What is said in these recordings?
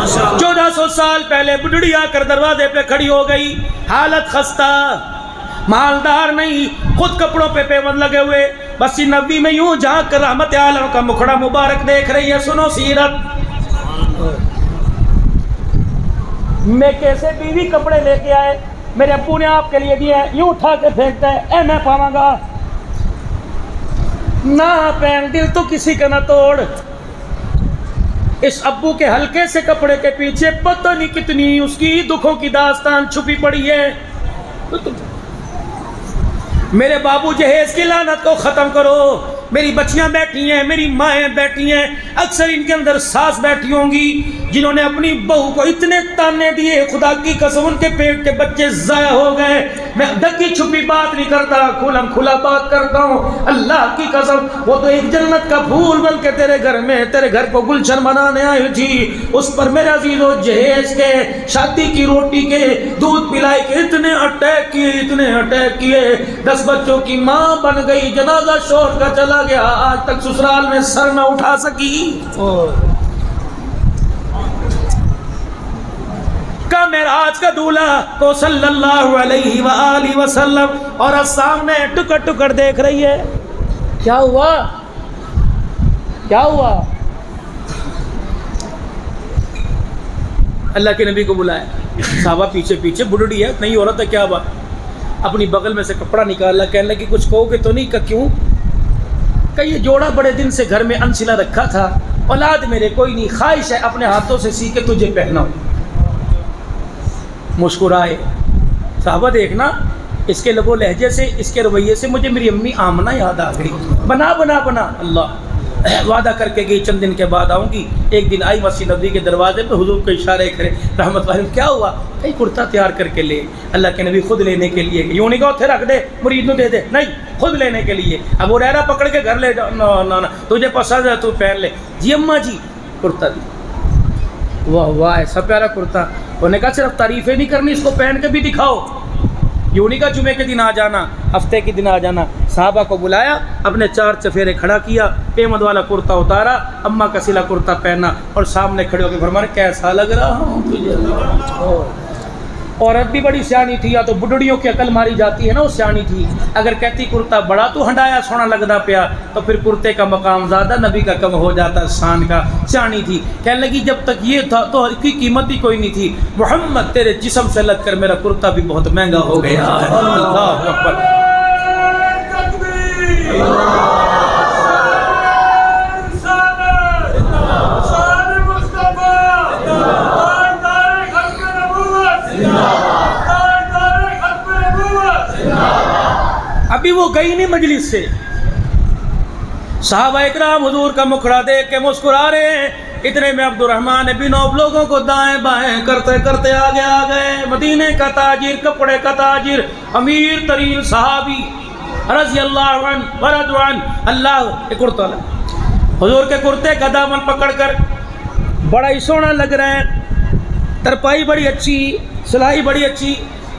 1400 سال پہلے بڈڑی آ کر دروازے پہ کھڑی ہو گئی، حالت خستہ، مالدار نہیں، خود کپڑوں پہ پیوند لگے ہوئے، بس نبی میں یوں جھانک کر رحمت عالم کا مکھڑا مبارک دیکھ رہی ہے۔ سنو سیرت، میں کیسے بیوی کپڑے لے کے آئے، میرے ابو نے آپ کے لیے دیے، یوں اٹھا کے پھینکتا ہے، اے میں پاواں گا نہ پہن، دل تو کسی کا نہ توڑ۔ اس ابو کے ہلکے سے کپڑے کے پیچھے پتہ نہیں کتنی اس کی دکھوں کی داستان چھپی پڑی ہے۔ میرے بابو جہیز کی لعنت کو ختم کرو، میری بچیاں بیٹھی ہیں، میری مائیں بیٹھی ہیں، اکثر ان کے اندر ساس بیٹھی ہوں گی جنہوں نے اپنی بہو کو اتنے تانے دیے، خدا کی قسم ان کے پیٹ کے بچے ضائع ہو گئے۔ میں ڈکی چھپی بات نہیں کرتا، کھلم کھلا بات کرتا ہوں، اللہ کی قسم وہ تو ایک جنت کا پھول بن کے تیرے گھر میں، تیرے گھر کو گلشن بنانے آئی تھی، اس پر میرے عزیزو جہیز کے شادی کی روٹی کے دودھ پلائی کے اتنے اٹیک کیے، اتنے اٹیک کیے، 10 بچوں کی ماں بن گئی، جنازہ شوہر کا چلا گیا، آج تک سسرال میں سر نہ اٹھا سکی۔ کا معراج کا دولہا تو صلی اللہ علیہ وآلہ وسلم، اور سامنے ٹکڑ ٹکڑ دیکھ رہی ہے۔ کیا ہوا؟ کیا ہوا؟ اللہ کے نبی کو بلایا، صحابہ پیچھے پیچھے، بڑھڑی ہے، نہیں عورت ہے، کیا بات؟ اپنی بغل میں سے کپڑا نکالا، کہنے لگی کچھ کہو گے تو نہیں؟ کہ کیوں؟ کہ یہ جوڑا بڑے دن سے گھر میں انسلا رکھا تھا، اولاد میرے کوئی نہیں، خواہش ہے اپنے ہاتھوں سے سی کے تجھے پہناؤں۔ مسکرائے صحابہ، دیکھنا اس کے لب و لہجے سے، اس کے رویے سے مجھے میری امی آمنہ یاد آ گئی، بنا بنا بنا، اللہ وعدہ کر کے گئی چند دن کے بعد آؤں گی۔ ایک دن آئی مسجد نبوی کے دروازے پہ، حضور کو اشارے کرے رحمت اللہ، کیا ہوا؟ کئی کرتا تیار کر کے لے، اللہ کے نبی خود لینے کے لیے، یوں نہیں کہو تھے رکھ دے مرید نو دے دے، نہیں، خود لینے کے لیے۔ اب وہ ریرا پکڑ کے گھر لے جاؤ، نہ تجھے پسند ہے تو پہن لے، جی اماں جی کرتا دی، واہ واہ ایسا پیارا کرتا۔ انہوں نے کہا صرف تعریفیں نہیں کرنی، اس کو پہن کے بھی دکھاؤ، یوں نہیں کہا جمعے کے دن آ جانا، ہفتے کے دن آ جانا۔ صحابہ کو بلایا، اپنے 4 چفیرے کھڑا کیا، پیمد والا کرتا اتارا، اماں کا سلا کرتا پہنا، اور سامنے کھڑے ہو کے فرمایا کیسا لگ رہا ہوں تجھے؟ عورت بھی بڑی سیانی تھی، یا تو بڈڑیوں کی عقل ماری جاتی ہے نا، وہ سیانی تھی، اگر کہتی کرتا بڑا تو ہنڈایا سونا لگدا پیا، تو پھر کرتے کا مقام زیادہ، نبی کا کم ہو جاتا شان کا۔ سیانی تھی، کہنے لگی جب تک یہ تھا تو اس کی قیمت بھی کوئی نہیں تھی، محمد تیرے جسم سے لگ کر میرا کرتا بھی بہت مہنگا ہو گیا ہے۔ اللہ اکبر، ابھی وہ گئی نہیں مجلس سے، صحابہ اکرام حضور کا مکھڑا دیکھ کے مسکرا رہے ہیں، اتنے میں عبد الرحمن بن عوف لوگوں کو دائیں بائیں کرتے کرتے آگے آ گئے۔ مدینے کا تاجر، کپڑے کا تاجر، امیر ترین صحابی رضی اللہ عنہ ورضوا عنہ، اللہ کرتا، حضور کے کرتے کا دامن پکڑ کر بڑا ہی سونا لگ رہا ہے، ترپائی بڑی اچھی، سلائی بڑی اچھی،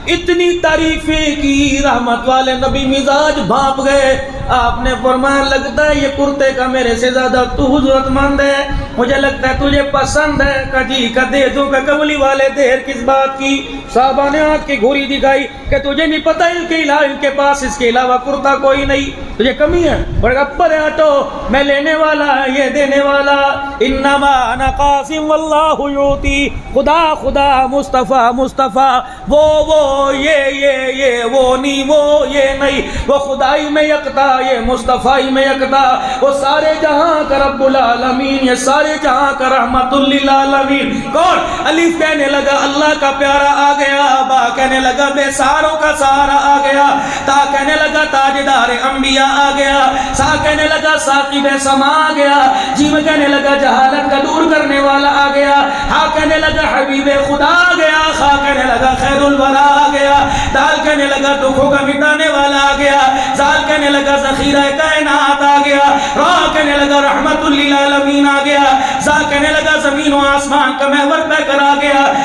اتنی تعریفیں کی، رحمت والے نبی مزاج بھاپ گئے۔ آپ نے فرمایا لگتا ہے یہ کرتے کا میرے سے زیادہ تو حضرت مند ہے، مجھے لگتا ہے تجھے پسند ہے، کہ جی کا دے دوں، کہ کملی والے دیر کس بات کی؟ صحابہ نے آنکھ کی گھوری دکھائی کہ تجھے نہیں پتہ ان کے پاس اس کے علاوہ کرتا کوئی نہیں، تجھے کمی ہے؟ بڑے پر ہٹو، میں لینے والا یہ دینے والا، انما انا قاسم واللہ یعطی، خدا خدا، مصطفیٰ مصطفیٰ، وہ یہ وہ نہیں، وہ یہ نہیں، وہ خدائی میں یکتا، یہ مصطفیٰ میں یکتا، وہ سارے جہاں کا رب العالمین، یہ سارے جہاں کا رحمت للعالمین۔ کون؟ الف کہنے لگا اللہ کا پیارا آ گیا، با کہنے لگا بے سہاروں کا سہارا آ گیا، تا کہنے لگا تاجدار انبیاء آ گیا، سا کہنے لگا ثاقب سما آ گیا، جیم کہنے لگا جہالت کا دور کرنے والا آ گیا، ہا کہنے لگا حبیب خدا آ گیا، خا کہنے لگا خیر الورا آ گیا، دال کہنے لگا دکھوں کا مٹانے والا آ گیا، زال کہنے لگا ذخیرہ کائنات آ گیا، را کہنے لگا رحمت للعالمین آ گیا، زا کہنے لگا زمین و آسمان کا محور پہ کر آ گیا،